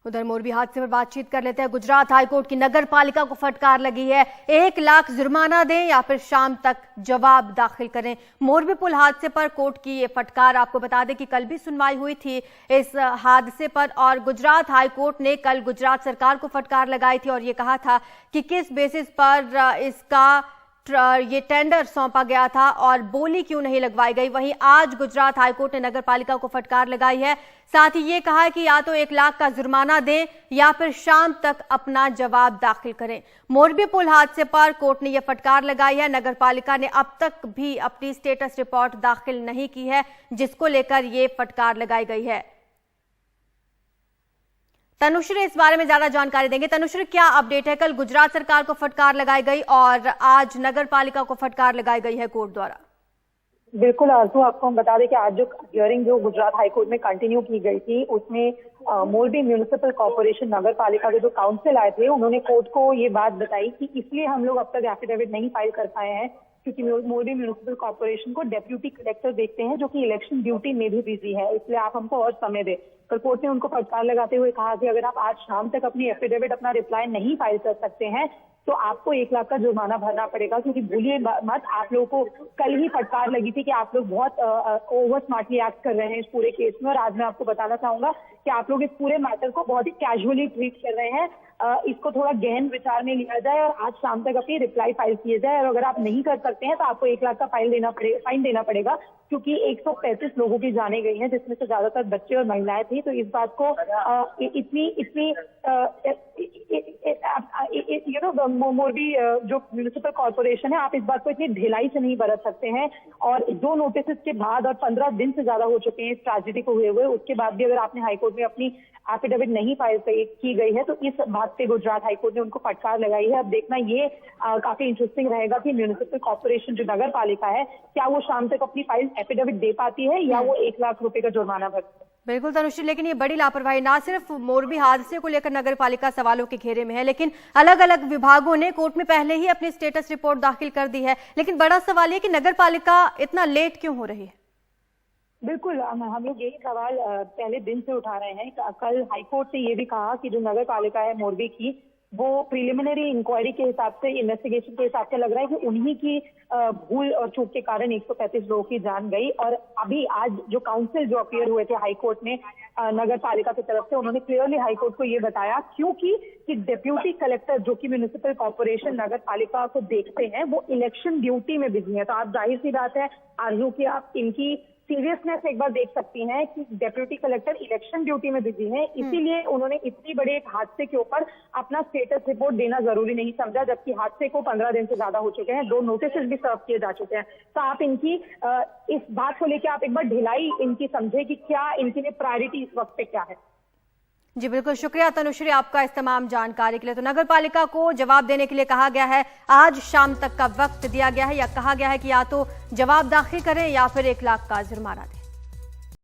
उधर मोरबी हादसे पर बातचीत कर लेते हैं। गुजरात हाईकोर्ट की नगर पालिका को फटकार लगी है, 1 लाख जुर्माना दें या फिर शाम तक जवाब दाखिल करें। मोरबी पुल हादसे पर कोर्ट की ये फटकार। आपको बता दें कि कल भी सुनवाई हुई थी इस हादसे पर और गुजरात हाईकोर्ट ने कल गुजरात सरकार को फटकार लगाई थी और ये कहा था कि किस बेसिस पर इसका ये टेंडर सौंपा गया था और बोली क्यों नहीं लगवाई गई। वहीं आज गुजरात हाईकोर्ट ने नगर पालिका को फटकार लगाई है, साथ ही ये कहा है कि या तो 1 लाख का जुर्माना दें या फिर शाम तक अपना जवाब दाखिल करें। मोरबी पुल हादसे पर कोर्ट ने यह फटकार लगाई है। नगर पालिका ने अब तक भी अपनी स्टेटस रिपोर्ट दाखिल नहीं की है, जिसको लेकर ये फटकार लगाई गई है। तनुश्री इस बारे में ज्यादा जानकारी देंगे। तनुश्री, क्या अपडेट है? कल गुजरात सरकार को फटकार लगाई गई और आज नगर पालिका को फटकार लगाई गई है कोर्ट द्वारा। बिल्कुल आरजू, आपको हम बता दें कि आज जो हियरिंग जो गुजरात हाईकोर्ट में कंटिन्यू की गई थी उसमें मोरबी म्यूनिसिपल कॉर्पोरेशन नगर पालिका के जो काउंसिल आए थे उन्होंने कोर्ट को ये बात बताई कि इसलिए हम लोग अब तक एफिडेविट नहीं फाइल कर पाए हैं क्योंकि मोरबी म्यूनिसिपल कॉर्पोरेशन को डेप्यूटी कलेक्टर देखते हैं जो कि इलेक्शन ड्यूटी में भी बिजी है, इसलिए आप हमको और समय दें। कल कोर्ट ने उनको फटकार लगाते हुए कहा कि अगर आप आज शाम तक अपनी एफिडेविट अपना रिप्लाई नहीं फाइल कर सकते हैं तो आपको 1 लाख का जुर्माना भरना पड़ेगा। क्योंकि भूलिए मत, आप लोगों को कल ही फटकार लगी थी कि आप लोग बहुत ओवर स्मार्टली एक्ट कर रहे हैं इस पूरे केस में, और आज मैं आपको बताना चाहूंगा कि आप लोग इस पूरे मैटर को बहुत ही कैजुअली ट्रीट कर रहे हैं। इसको थोड़ा गहन विचार में लिया जाए और आज शाम तक अपनी रिप्लाई फाइल किए जाए, और अगर आप नहीं कर सकते हैं तो आपको 1 लाख का फाइन देना पड़ेगा क्योंकि 135 लोगों की जाने गई हैं जिसमें से ज्यादातर बच्चे और महिलाएं थी। तो इस बात को मोरबी जो म्यूनिसिपल कॉर्पोरेशन है, आप इस बात को इतनी ढिलाई से नहीं बरत सकते हैं। और 2 नोटिस के बाद और 15 दिन से ज्यादा हो चुके हैं इस ट्रेजेडी को हुए, उसके बाद भी अगर आपने हाईकोर्ट में अपनी एफिडेविट नहीं फाइल की गई है तो इस बात पे गुजरात हाईकोर्ट ने उनको फटकार लगाई है। अब देखना ये काफी इंटरेस्टिंग रहेगा कि म्यूनिसिपल कॉर्पोरेशन जो नगर पालिका है, क्या वो शाम तक अपनी फाइल एफिडेविट दे पाती है या वो 1 लाख रुपए का जुर्माना भरती है। बिल्कुल तनुश्री, लेकिन ये बड़ी लापरवाही ना सिर्फ मोरबी हादसे को लेकर नगर पालिका सवालों के घेरे में है, लेकिन अलग अलग विभागों ने कोर्ट में पहले ही अपनी स्टेटस रिपोर्ट दाखिल कर दी है। लेकिन बड़ा सवाल ये कि नगर पालिका इतना लेट क्यों हो रही है? बिल्कुल, हम लोग यही सवाल पहले दिन से उठा रहे हैं। कल हाईकोर्ट ने ये भी कहा कि जो नगर पालिका है मोरबी की, वो प्रिलिमिनरी इंक्वायरी के हिसाब से, इन्वेस्टिगेशन के हिसाब से लग रहा है कि उन्हीं की भूल और चूक के कारण 135 लोगों की जान गई। और अभी आज जो काउंसिल जो अपीयर हुए थे हाईकोर्ट में नगर पालिका की तरफ से, उन्होंने क्लियरली हाईकोर्ट को ये बताया क्योंकि कि डेप्यूटी कलेक्टर जो कि म्यूनिसिपल कॉर्पोरेशन नगर पालिका को देखते हैं वो इलेक्शन ड्यूटी में बिजी है। तो आप जाहिर सी बात है आरजू की आप इनकी सीरियसनेस एक बार देख सकती हैं कि डेप्यूटी कलेक्टर इलेक्शन ड्यूटी में बिजी है, इसीलिए उन्होंने इतनी बड़े एक हादसे के ऊपर अपना स्टेटस रिपोर्ट देना जरूरी नहीं समझा, जबकि हादसे को 15 दिन से ज्यादा हो चुके हैं, 2 नोटिस भी सर्व किए जा चुके हैं। तो आप इनकी इस बात को लेकर आप एक बार ढिलाई इनकी समझे कि क्या इनके लिए प्रायोरिटी इस वक्त पे क्या है। जी बिल्कुल, शुक्रिया तनुश्री आपका इस तमाम जानकारी के लिए। तो नगर पालिका को जवाब देने के लिए कहा गया है, आज शाम तक का वक्त दिया गया है या कहा गया है कि या तो जवाब दाखिल करें या फिर 1 लाख का जुर्माना दें।